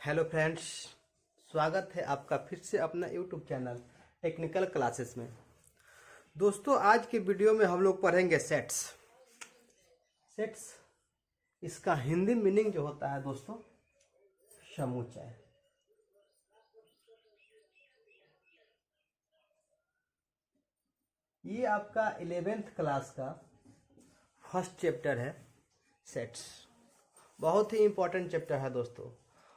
Hello friends, स्वागत है आपका फिर से अपना यूट्यूब चैनल टेक्निकल क्लासेस में। दोस्तों, आज के वीडियो में हम लोग पढ़ेंगे सेट्स। इसका हिंदी मीनिंग जो होता है दोस्तों, समुच्चय। ये आपका 11th क्लास का फर्स्ट चैप्टर है सेट्स। बहुत ही इम्पोर्टेंट चैप्टर है दोस्तों,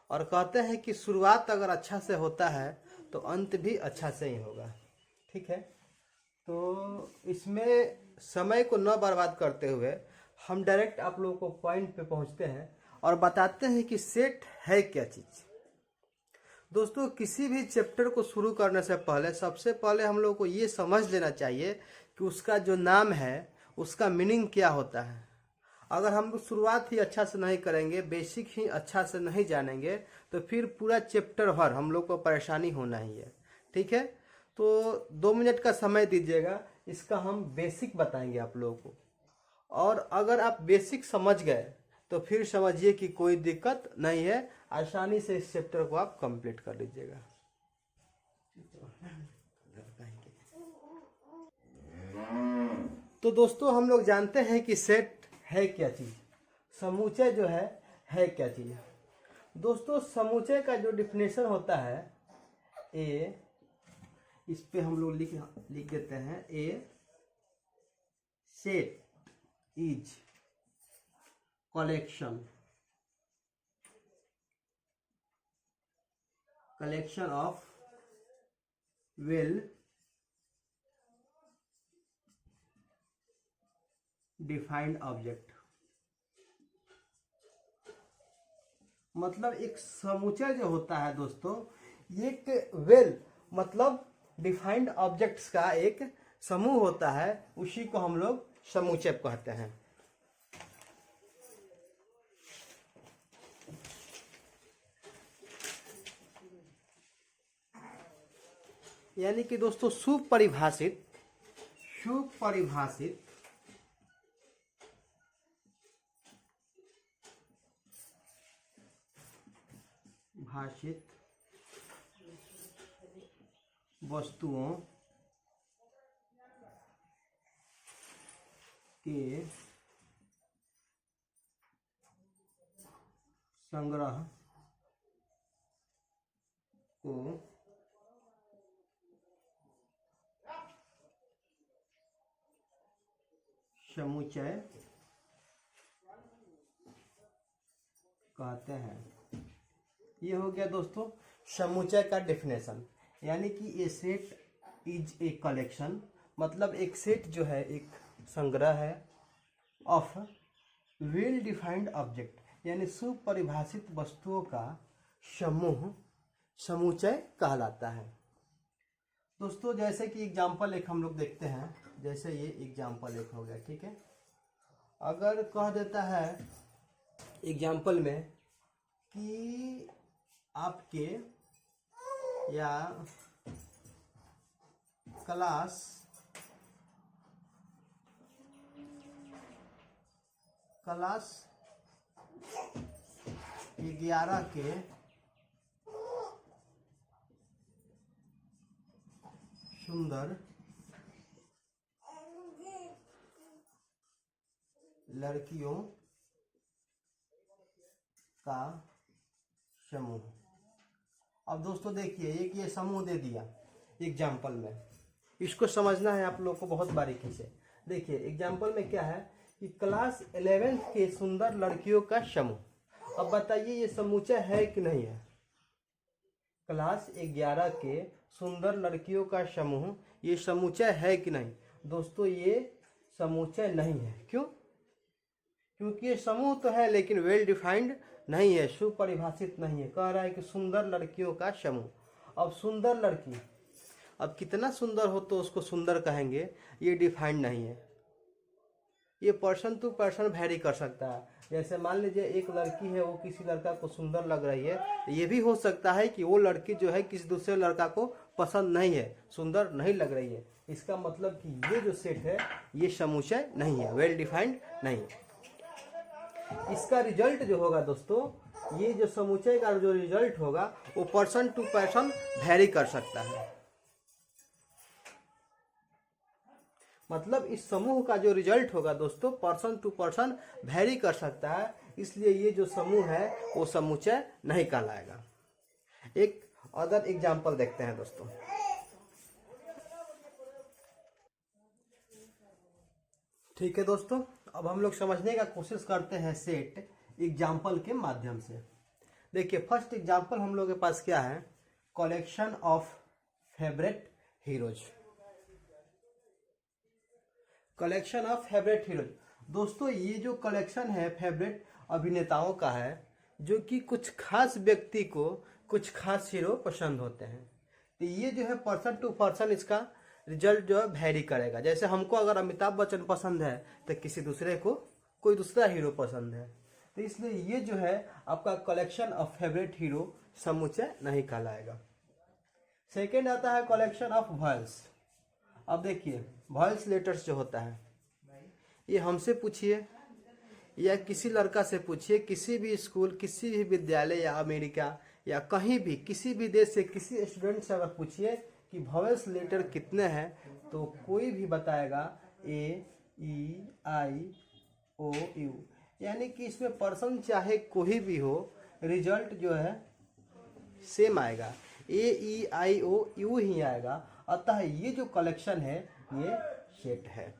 और कहते हैं कि शुरुआत अगर अच्छा से होता है तो अंत भी अच्छा से ही होगा। ठीक है, तो इसमें समय को न बर्बाद करते हुए हम डायरेक्ट आप लोगों को पॉइंट पे पहुंचते हैं और बताते हैं कि सेट है क्या चीज़। दोस्तों, किसी भी चैप्टर को शुरू करने से पहले सबसे पहले हम लोग को ये समझ लेना चाहिए कि उसका जो नाम है उसका मीनिंग क्या होता है। अगर हम लोग शुरुआत ही अच्छा से नहीं करेंगे, बेसिक ही अच्छा से नहीं जानेंगे, तो फिर पूरा चैप्टर भर हम लोग को परेशानी होना ही है। ठीक है, तो 2 मिनट का समय दीजिएगा, इसका हम बेसिक बताएंगे आप लोगों को। और अगर आप बेसिक समझ गए तो फिर समझिए कि कोई दिक्कत नहीं है, आसानी से इस चैप्टर को आप कंप्लीट कर लीजिएगा। तो दोस्तों, हम लोग जानते हैं कि सेट है क्या चीज़, समुच्चय जो है क्या चीज़। दोस्तों, समुच्चय का जो डिफिनेशन होता है, इस पे हम लोग लिख देते हैं, a set is collection of well defined object. मतलब एक समुच्चय जो होता है दोस्तों, एक वेल मतलब डिफाइंड ऑब्जेक्ट्स का एक समूह होता है, उसी को हम लोग समुच्चय कहते हैं। यानी कि दोस्तों, सुपरिभाषित वस्तुओं के संग्रह को समुच्चय कहते हैं। ये हो गया दोस्तों समुच्चय का डेफिनेशन। यानी कि ए सेट इज ए कलेक्शन, मतलब एक सेट जो है एक संग्रह है, ऑफ वेल डिफाइंड ऑब्जेक्ट, यानी सुपरिभाषित वस्तुओं का समूह समुच्चय कहलाता है। दोस्तों, जैसे कि एग्जाम्पल एक हम लोग देखते हैं, जैसे ये एग्जाम्पल एक हो गया। ठीक है, अगर कह देता है एग्जाम्पल में कि आपके या क्लास 11 के सुंदर लड़कियों का समूह। अब दोस्तों देखिए, एक ये समूह दे दिया एग्जाम्पल में, इसको समझना है आप लोग को बहुत बारीकी से। देखिए एग्जाम्पल में क्या है कि क्लास 11 के सुंदर लड़कियों का समूह। अब बताइए ये समुच्चय है कि नहीं है? क्लास 11 के सुंदर लड़कियों का समूह, ये समुच्चय है कि नहीं? दोस्तों, ये समुच्चय नहीं है। क्यों? क्योंकि ये समूह तो है लेकिन वेल डिफाइंड नहीं है, सुपरिभाषित नहीं है। कह रहा है कि सुंदर लड़कियों का समूह। अब सुंदर लड़की, अब कितना सुंदर हो तो उसको सुंदर कहेंगे, ये डिफाइंड नहीं है। ये पर्सन टू पर्सन वेरी कर सकता है। जैसे मान लीजिए एक लड़की है, वो किसी लड़का को सुंदर लग रही है, तो ये भी हो सकता है कि वो लड़की जो है किसी दूसरे लड़का को पसंद नहीं है, सुंदर नहीं लग रही है। इसका मतलब कि ये जो सेट है ये समुच्चय नहीं है, वेल डिफाइंड नहीं है। इसका रिजल्ट जो होगा दोस्तों, ये जो समुच्चय का जो रिजल्ट होगा वो पर्सन टू पर्सन वेरी कर सकता है। मतलब इस समूह का जो रिजल्ट होगा दोस्तों पर्सन टू पर्सन वेरी कर सकता है, इसलिए ये जो समूह है वो समुच्चय नहीं कहलाएगा। एक अदर एग्जाम्पल देखते हैं दोस्तों। ठीक है दोस्तों, अब हम लोग समझने का कोशिश करते हैं सेट एग्जाम्पल के माध्यम से। देखिए फर्स्ट एग्जाम्पल हम लोग के पास क्या है, collection of favourite heroes. Collection of favourite heroes दोस्तों, ये जो कलेक्शन है फेवरेट अभिनेताओं का है, जो कि कुछ खास व्यक्ति को कुछ खास हीरो पसंद होते हैं। तो ये जो है पर्सन टू पर्सन इसका रिजल्ट जो है वेरी करेगा। जैसे हमको अगर अमिताभ बच्चन पसंद है तो किसी दूसरे को कोई दूसरा हीरो पसंद है, तो इसलिए ये जो है आपका कलेक्शन ऑफ फेवरेट हीरो समुच्चय नहीं कहलाएगा। सेकेंड आता है कलेक्शन ऑफ वॉयल्स। अब देखिए वॉयल्स लेटर्स जो होता है, ये हमसे पूछिए या किसी लड़का से पूछिए, किसी भी स्कूल, किसी भी विद्यालय या अमेरिका या कहीं भी किसी भी देश से किसी स्टूडेंट से अगर पूछिए कि वॉवेल्स लेटर कितने हैं, तो कोई भी बताएगा ए, ई, आई, ओ, यू। यानी कि इसमें पर्सन चाहे कोई भी हो, रिजल्ट जो है सेम आएगा, ए, ई, आई, ओ, यू ही आएगा। अतः ये जो कलेक्शन है ये सेट है।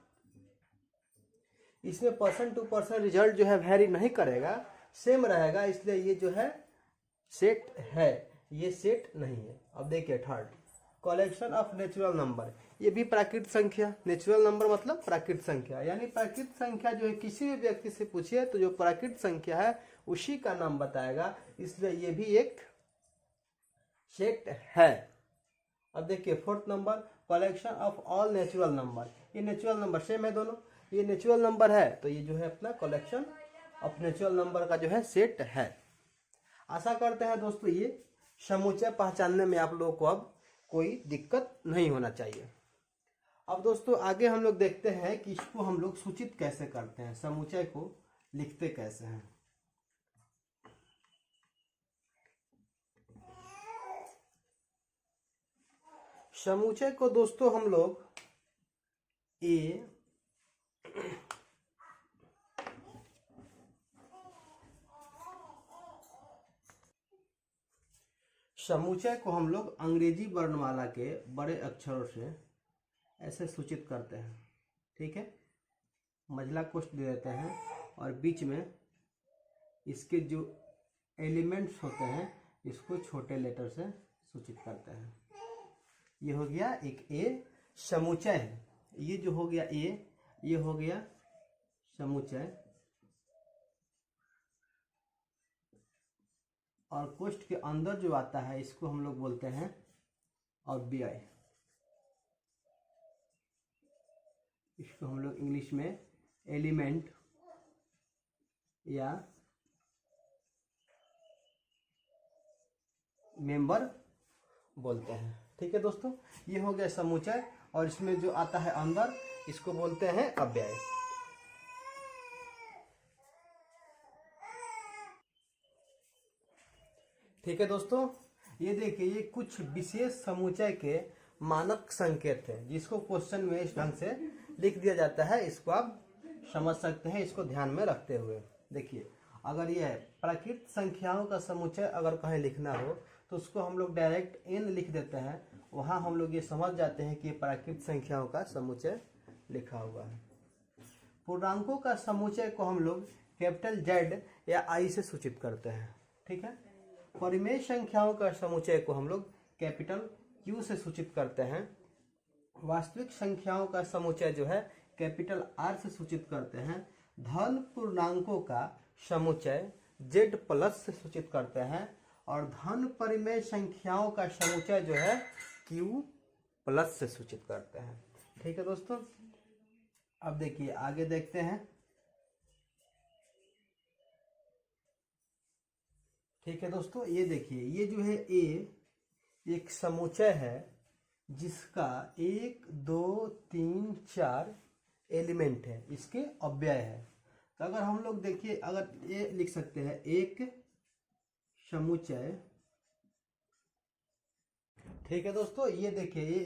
इसमें पर्सन टू पर्सन रिजल्ट जो है वेरी नहीं करेगा, सेम रहेगा, इसलिए ये जो है सेट है, ये सेट नहीं है। अब देखिए third collection of natural number. ये भी प्राकृतिक संख्या, नेचुरल नंबर मतलब प्राकृतिक संख्या, यानी प्राकृतिक संख्या जो है किसी भी व्यक्ति से पूछिए तो जो प्राकृतिक संख्या है उसी का नाम बताएगा, इसलिए ये भी एक सेट है। अब देखिए fourth number collection of all natural number. ये नेचुरल नंबर सेम है दोनों, ये नेचुरल नंबर है तो ये जो है अपना कलेक्शन ऑफ नेचुरल नंबर का जो है सेट है। आशा करते हैं दोस्तों ये समुच्चय पहचानने में आप लोगों को अब कोई दिक्कत नहीं होना चाहिए। अब दोस्तों आगे हम लोग देखते हैं कि इसको हम लोग सूचित कैसे करते हैं, समुच्चय को लिखते कैसे हैं। समुच्चय को दोस्तों हम लोग समुच्चय को हम लोग अंग्रेजी वर्णमाला के बड़े अक्षरों से ऐसे सूचित करते हैं। ठीक है, मझला कोष्ठ दे देते हैं और बीच में इसके जो एलिमेंट्स होते हैं इसको छोटे लेटर से सूचित करते हैं। ये हो गया एक ए समुच्चय है, ये जो हो गया ए, ये हो गया समुच्चय, और कोष्ठ के अंदर जो आता है इसको हम लोग बोलते हैं अव्यय। इसको हम लोग इंग्लिश में एलिमेंट या मेंबर बोलते हैं। ठीक है दोस्तों, ये हो गया समुच्चय, और इसमें जो आता है अंदर इसको बोलते हैं अव्यय। ठीक है दोस्तों, ये देखिए ये कुछ विशेष समुच्चय के मानक संकेत है जिसको क्वेश्चन में इस ढंग से लिख दिया जाता है, इसको आप समझ सकते हैं इसको ध्यान में रखते हुए। देखिए अगर ये प्राकृतिक संख्याओं का समुच्चय अगर कहीं लिखना हो तो उसको हम लोग डायरेक्ट एन लिख देते हैं, वहां हम लोग ये समझ जाते हैं कि प्राकृतिक संख्याओं का समुच्चय लिखा हुआ है। पूर्णांकों का समुच्चय को हम लोग कैपिटल जेड या आई से सूचित करते हैं। ठीक है, परिमेय संख्याओं का समुच्चय को हम लोग कैपिटल क्यू से सूचित करते हैं। वास्तविक संख्याओं का समुच्चय जो है कैपिटल आर से सूचित करते हैं। धन पूर्णांकों का समुच्चय जेड प्लस से सूचित करते हैं, और धन परिमेय संख्याओं का समुच्चय जो है क्यू प्लस से सूचित करते हैं। ठीक है दोस्तों, अब देखिए आगे देखते हैं। ठीक है दोस्तों, ये देखिए ये जो है ए एक समुच्चय है जिसका 1 2 3 4 एलिमेंट है, इसके अव्यय है। तो अगर हम लोग देखिए अगर ये लिख सकते हैं 1 समुच्चय। ठीक है दोस्तों, ये देखिए ये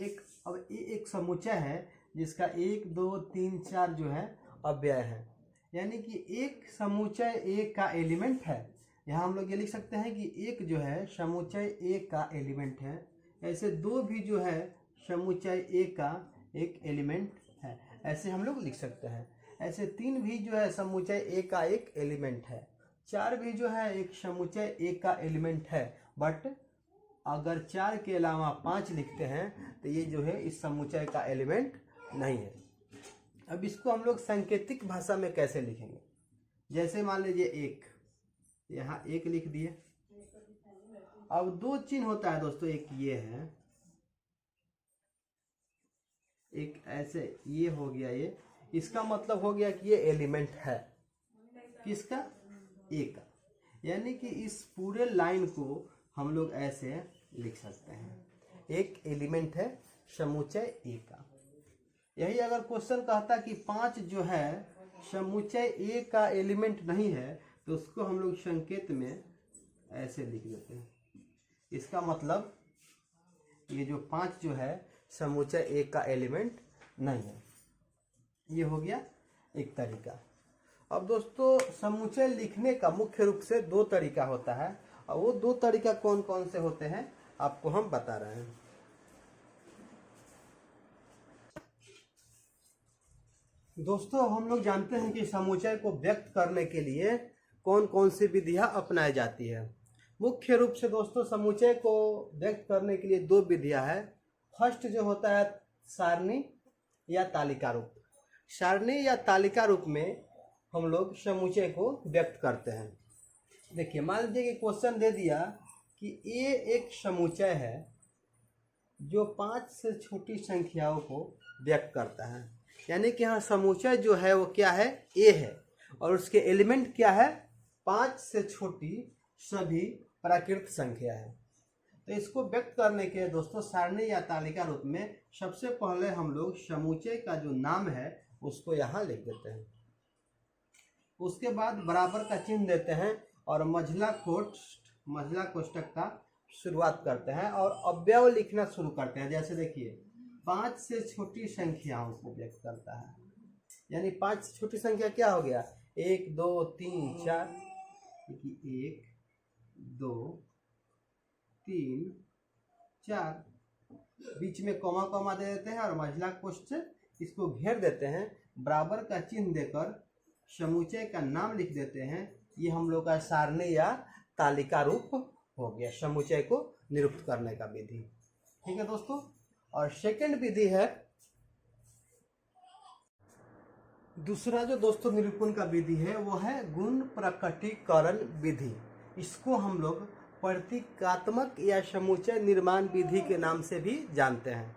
एक समुच्चय है जिसका 1 2 3 4 जो है अव्यय है, यानी कि एक समुच्चय ए का एलिमेंट है। यहाँ हम लोग ये लिख सकते हैं कि एक जो है समुच्चय ए का एलिमेंट है, ऐसे दो भी जो है समुच्चय ए का एक एलिमेंट है, ऐसे हम लोग लिख सकते हैं। ऐसे 3 भी जो है समुच्चय ए का एक एलिमेंट है, 4 भी जो है एक समुच्चय ए का एलिमेंट है। बट अगर 4 के अलावा 5 लिखते हैं तो ये जो है इस समुच्चय का एलिमेंट नहीं है। अब इसको हम लोग सांकेतिक भाषा में कैसे लिखेंगे? जैसे मान लीजिए एक, यहाँ एक लिख दिए। अब 2 चिन्ह होता है दोस्तों, एक ये है, एक ऐसे ये हो गया, ये इसका मतलब हो गया कि ये एलिमेंट है किसका? ए का। यानी कि इस पूरे लाइन को हम लोग ऐसे लिख सकते हैं, एक एलिमेंट है समुच्चय ए का। यही अगर क्वेश्चन कहता कि 5 जो है समुच्चय ए का एलिमेंट नहीं है तो उसको हम लोग संकेत में ऐसे लिख देते हैं। इसका मतलब ये जो 5 जो है समुच्चय ए का एलिमेंट नहीं है। ये हो गया एक तरीका। अब दोस्तों समुच्चय लिखने का मुख्य रूप से 2 तरीका होता है, और वो 2 तरीका कौन कौन से होते हैं आपको हम बता रहे हैं। दोस्तों हम लोग जानते हैं कि समुच्चय को व्यक्त करने के लिए कौन कौन सी विधियां अपनाई जाती है। मुख्य रूप से दोस्तों समुच्चय को व्यक्त करने के लिए 2 विधियां हैं। फर्स्ट जो होता है सारणी या तालिका रूप। सारणी या तालिका रूप में हम लोग समुच्चय को व्यक्त करते हैं। देखिए मान लीजिए कि क्वेश्चन दे दिया कि ए एक समुच्चय है जो 5 से छोटी संख्याओं को व्यक्त करता है, यानी कि यहाँ समुच्चय जो है वो क्या है? ए है, और उसके एलिमेंट क्या है? 5 से छोटी सभी प्राकृत संख्या है। तो इसको व्यक्त करने के दोस्तों सारणी या तालिका रूप में सबसे पहले हम लोग समुच्चय का जो नाम है उसको यहाँ लिख देते हैं। उसके बाद बराबर का चिन्ह देते हैं और मझला कोष्ठक का शुरुआत करते हैं और अव्यय लिखना शुरू करते हैं। जैसे देखिए 5 से छोटी संख्याओं को व्यक्त करता है, यानी 5 से छोटी संख्या क्या हो गया? 1 2 3 4, 1 2 3 4, बीच में कॉमा कॉमा दे देते हैं और मझला कोष्ठक इसको घेर देते हैं, बराबर का चिन्ह देकर समुच्चय का नाम लिख देते हैं। ये हम लोग का सारणी या तालिका रूप हो गया समुच्चय को निरूपित करने का विधि। ठीक है दोस्तों। और सेकंड विधि है, दूसरा जो दोस्तों निरूपण का विधि है वो है गुण प्रकटीकरण विधि। इसको हम लोग प्रतीकात्मक या समुच्चय निर्माण विधि के नाम से भी जानते हैं।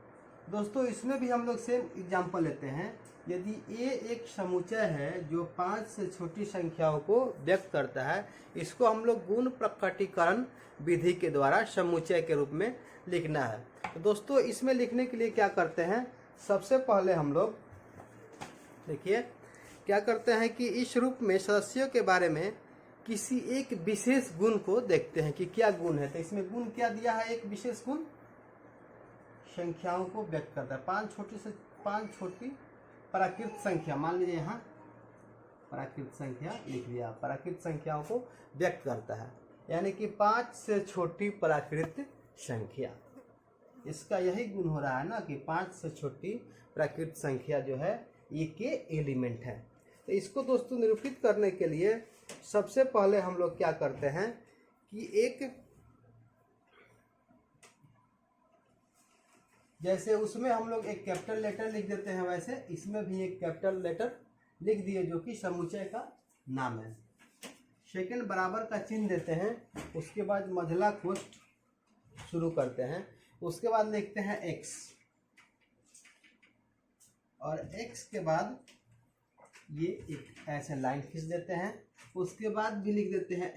दोस्तों इसमें भी हम लोग सेम एग्जाम्पल लेते हैं। यदि ए एक समुच्चय है जो 5 से छोटी संख्याओं को व्यक्त करता है, इसको हम लोग गुण प्रकटीकरण विधि के द्वारा समुच्चय के रूप में लिखना है। तो दोस्तों इसमें लिखने के लिए क्या करते हैं? सबसे पहले हम लोग देखिए क्या करते हैं कि इस रूप में सदस्यों के बारे में किसी एक विशेष गुण को देखते हैं कि क्या गुण है। तो इसमें गुण क्या दिया है? एक विशेष गुण संख्याओं को व्यक्त करता है। 5 छोटी प्राकृत संख्या, मान लीजिए यहाँ प्राकृत संख्या लिख दिया, प्राकृत संख्याओं को व्यक्त करता है, यानी कि 5 से छोटी प्राकृत संख्या। इसका यही गुण हो रहा है ना कि 5 से छोटी प्राकृत संख्या जो है ये के एलिमेंट है। तो इसको दोस्तों निरूपित करने के लिए सबसे पहले हम लोग क्या करते हैं कि एक जैसे उसमें हम लोग एक कैपिटल लेटर लिख देते हैं, वैसे इसमें भी एक कैपिटल लेटर लिख दिए जो कि समुच्चय का नाम है। सेकंड बराबर का चिन्ह देते हैं, उसके बाद मझला कोष्ठ शुरू करते हैं, उसके बाद लिखते हैं x, और x के बाद ये एक ऐसे लाइन खींच देते हैं, उसके बाद भी लिख देते हैं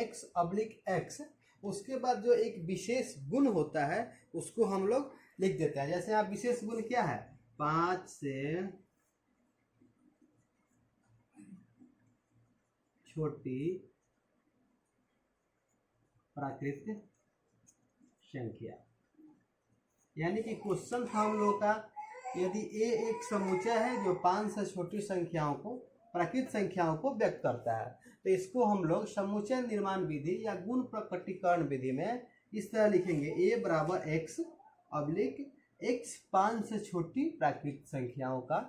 x अब्लिक x। उसके बाद जो एक विशेष गुण होता है उसको हम लोग लिख देते हैं। जैसे यहाँ विशेष गुण क्या है? 5 से छोटी प्राकृत संख्या। यानी कि क्वेश्चन था हम लोग का, यदि ए एक समुच्चय है जो 5 से छोटी संख्याओं को, प्राकृत संख्याओं को व्यक्त करता है, तो इसको हम लोग समुच्चय निर्माण विधि या गुण प्रकटीकरण विधि में इस तरह लिखेंगे, ए बराबर एक्स अब्लिक एक्स 5 से छोटी प्राकृत संख्याओं का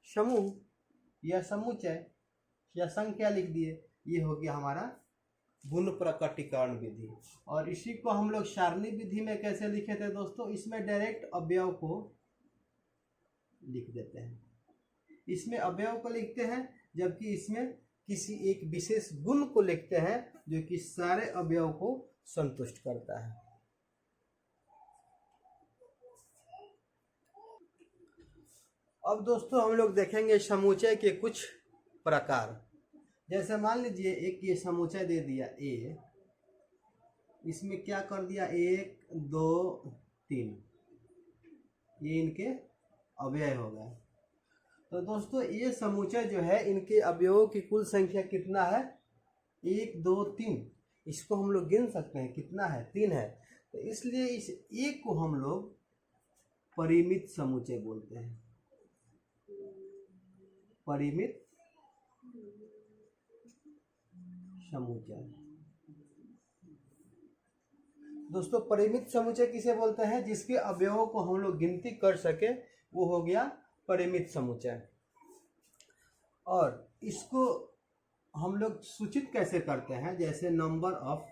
समूह या समुच्चय या संख्या लिख दिए। ये हो गया हमारा गुण प्रकटीकरण विधि। और इसी को हम लोग सारणी विधि में कैसे लिखे थे दोस्तों, इसमें डायरेक्ट अवयव को लिख देते हैं, इसमें अवयव को लिखते हैं, जबकि इसमें किसी एक विशेष गुण को लिखते हैं जो कि सारे अवयव को संतुष्ट करता है। अब दोस्तों हम लोग देखेंगे समुच्चय के कुछ प्रकार। जैसे मान लीजिए एक ये समुच्चय दे दिया ए, इसमें क्या कर दिया 1 2 3, ये इनके अवयव हो गए। तो दोस्तों ये समुच्चय जो है इनके अवयवों की कुल संख्या कितना है, 1 2 3। इसको हम लोग गिन सकते हैं, कितना है, 3 है। तो इसलिए इस एक को हम लोग परिमित समुच्चय बोलते हैं, परिमित समुच्चय। दोस्तों परिमित समुच्चय किसे बोलते हैं, जिसके अवयवों को हम लोग गिनती कर सके, वो हो गया परिमित समुच्चय। और इसको हम लोग सूचित कैसे करते हैं, जैसे नंबर ऑफ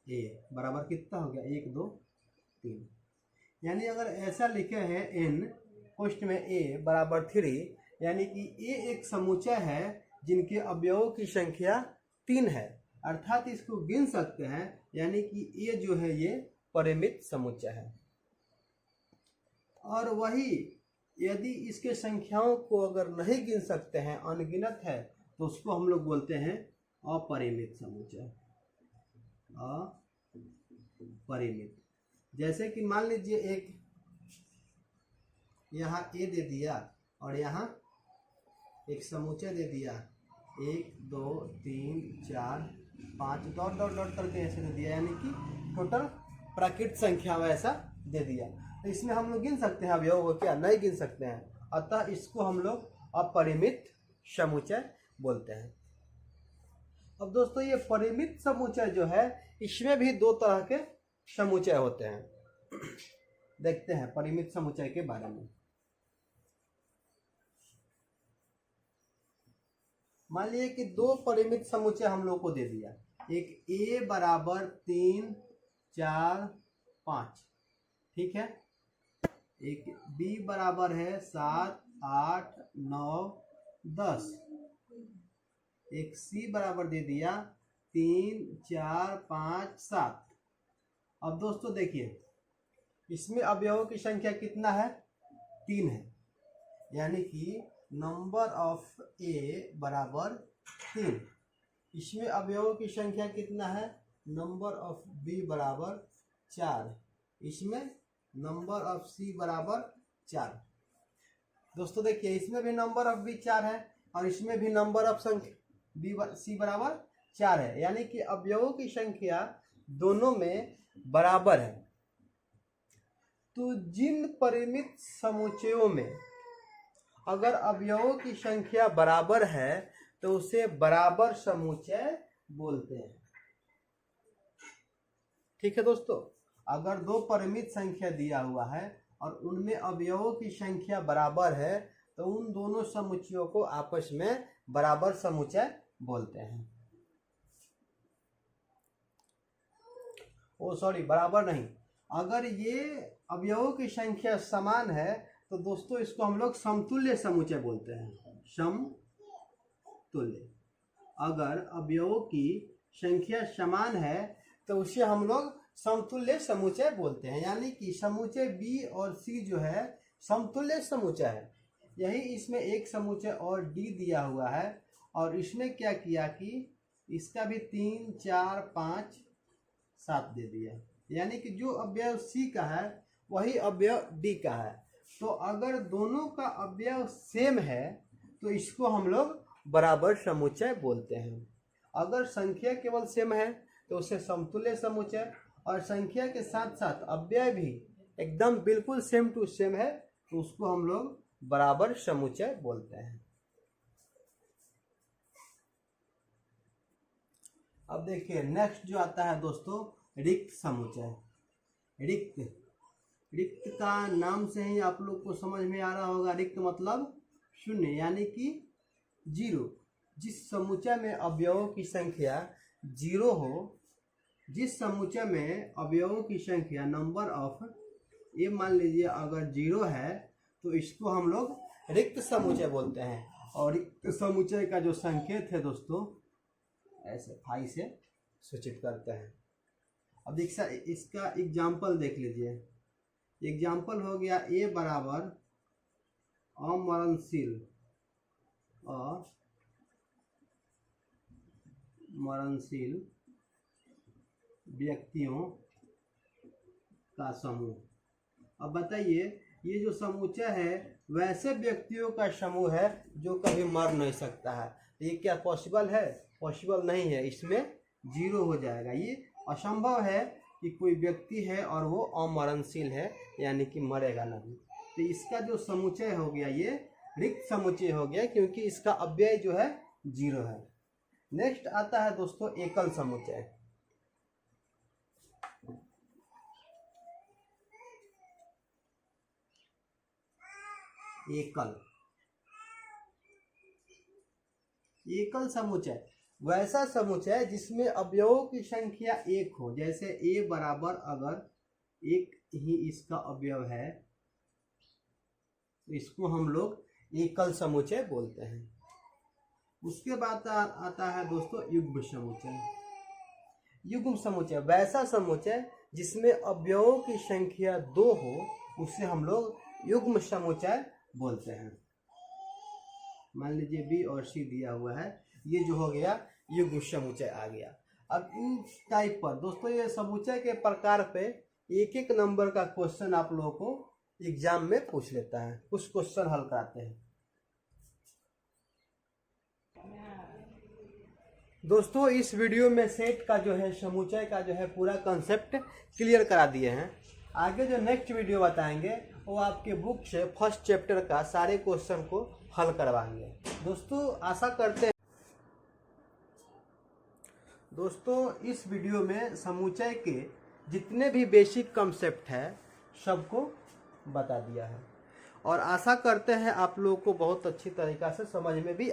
ए बराबर कितना हो गया 1 2 3। यानी अगर ऐसा लिखे हैं n पोस्ट में ए बराबर 3, यानी कि ए एक समुच्चय है जिनके अवयवों की संख्या 3 है, अर्थात इसको गिन सकते हैं, यानी कि ये जो है ये परिमित समुच्चय है। और वही यदि इसके संख्याओं को अगर नहीं गिन सकते हैं, अनगिनत है, तो उसको हम लोग बोलते हैं अपरिमित समुच्चय, अपरिमित। जैसे कि मान लीजिए एक यहाँ ए दे दिया और यहाँ एक समुच्चय दे दिया 1 2 3 4 5 डॉट डॉट डॉट करके ऐसे दे दिया, यानी कि टोटल प्राकृत संख्या में ऐसा दे दिया। तो इसमें हम लोग गिन सकते हैं अवयव को, क्या नहीं गिन सकते हैं, अतः इसको हम लोग अपरिमित समुच्चय बोलते हैं। अब दोस्तों ये परिमित समुच्चय जो है, इसमें भी 2 तरह के समुच्चय होते हैं। देखते हैं परिमित समुच्चय के बारे में। मान लीजिए कि 2 परिमित समुच्चय हम लोग को दे दिया, एक a बराबर 3 4 5, ठीक है, एक b बराबर है 7 8 9 10, एक c बराबर दे दिया 3 4 5 7। अब दोस्तों देखिए इसमें अवयवों की संख्या कितना है, 3 है, यानी कि नंबर ऑफ ए बराबर 3। इसमें अवयवों की संख्या कितना है, नंबर ऑफ बी बराबर 4, इसमें नंबर ऑफ सी बराबर 4। दोस्तों देखिए इसमें भी नंबर ऑफ बी 4 है और इसमें भी नंबर ऑफ संख्या बी सी बराबर 4 है, यानी कि अवयवों की संख्या दोनों में बराबर है। तो जिन परिमित समुच्चयों में अगर अवयवों की संख्या बराबर है तो उसे बराबर समुच्चय बोलते हैं। ठीक है दोस्तों, अगर 2 परिमित संख्या दिया हुआ है और उनमें अवयवों की संख्या बराबर है तो उन दोनों समुच्चयों को आपस में बराबर समुच्चय बोलते हैं। बराबर नहीं, अगर ये अवयवों की संख्या समान है तो दोस्तों इसको हम लोग समतुल्य समुच्चय बोलते हैं, समतुल्य। अगर अवयवों की संख्या समान है तो उसे हम लोग समतुल्य समुच्चय बोलते हैं, यानी कि समुच्चय बी और सी जो है समतुल्य समुच्चय है। यही इसमें एक समुच्चय और डी दिया हुआ है और इसने क्या किया कि इसका भी 3 4 5 7 दे दिया, यानी कि जो अवयव सी का है वही अवयव डी का है। तो अगर दोनों का अवयव सेम है तो इसको हम लोग बराबर समुच्चय बोलते हैं। अगर संख्या केवल सेम है तो उसे समतुल्य समुच्चय, और संख्या के साथ साथ अव्यय भी एकदम बिल्कुल सेम टू सेम है तो उसको हम लोग बराबर समुच्चय बोलते हैं। अब देखिए नेक्स्ट जो आता है दोस्तों रिक्त समुच्चय। रिक्त का नाम से ही आप लोग को समझ में आ रहा होगा, रिक्त मतलब शून्य यानी कि जीरो। जिस समुच्चय में अवयवों की संख्या जीरो हो, जिस समुच्चय में अवयवों की संख्या नंबर ऑफ ये मान लीजिए अगर जीरो है तो इसको हम लोग रिक्त समुच्चय बोलते हैं। और रिक्त समुच्चय का जो संकेत है दोस्तों ऐसे फाई से सूचित करते हैं। अब इसका एग्जाम्पल देख लीजिए। एग्जाम्पल हो गया ए बराबर अमरणशील व्यक्तियों का समूह। अब बताइए ये जो समुच्चय है वैसे व्यक्तियों का समूह है जो कभी मर नहीं सकता है। ये क्या पॉसिबल है? पॉसिबल नहीं है, इसमें जीरो हो जाएगा। ये असंभव है कि कोई व्यक्ति है और वो अमरणशील है यानी कि मरेगा नहीं। तो इसका जो समुच्चय हो गया ये रिक्त समुच्चय हो गया क्योंकि इसका अव्यय जो है जीरो है। नेक्स्ट आता है दोस्तों एकल समुच्चय। एकल समुच्चय वैसा समुच्चय जिसमें अवयवों की संख्या एक हो। जैसे ए बराबर अगर एक ही इसका अवयव है तो इसको हम लोग एकल समुच्चय बोलते हैं। उसके बाद आता है दोस्तों युग्म समुच्चय। युग्म समुच्चय वैसा समुच्चय जिसमें अवयवों की संख्या दो हो उसे हम लोग युग्म समुच्चय बोलते हैं। मान लीजिए बी और सी दिया हुआ है, ये जो हो गया युग्म समुच्चय आ गया। अब इस टाइप पर दोस्तों ये समुच्चय के प्रकार पे एक एक नंबर का क्वेश्चन आप लोगों को एग्जाम में पूछ लेता है, कुछ क्वेश्चन हल कराते हैं। दोस्तों इस वीडियो में सेट का जो है समुच्चय का जो है पूरा कंसेप्ट क्लियर करा दिए हैं। आगे जो नेक्स्ट वीडियो बताएंगे वो आपके बुक से फर्स्ट चैप्टर का सारे क्वेश्चन को हल करवाएंगे। दोस्तों आशा करते हैं दोस्तों इस वीडियो में समुच्चय के जितने भी बेसिक कंसेप्ट है सबको बता दिया है और आशा करते हैं आप लोगों को बहुत अच्छी तरीक़ा से समझ में भी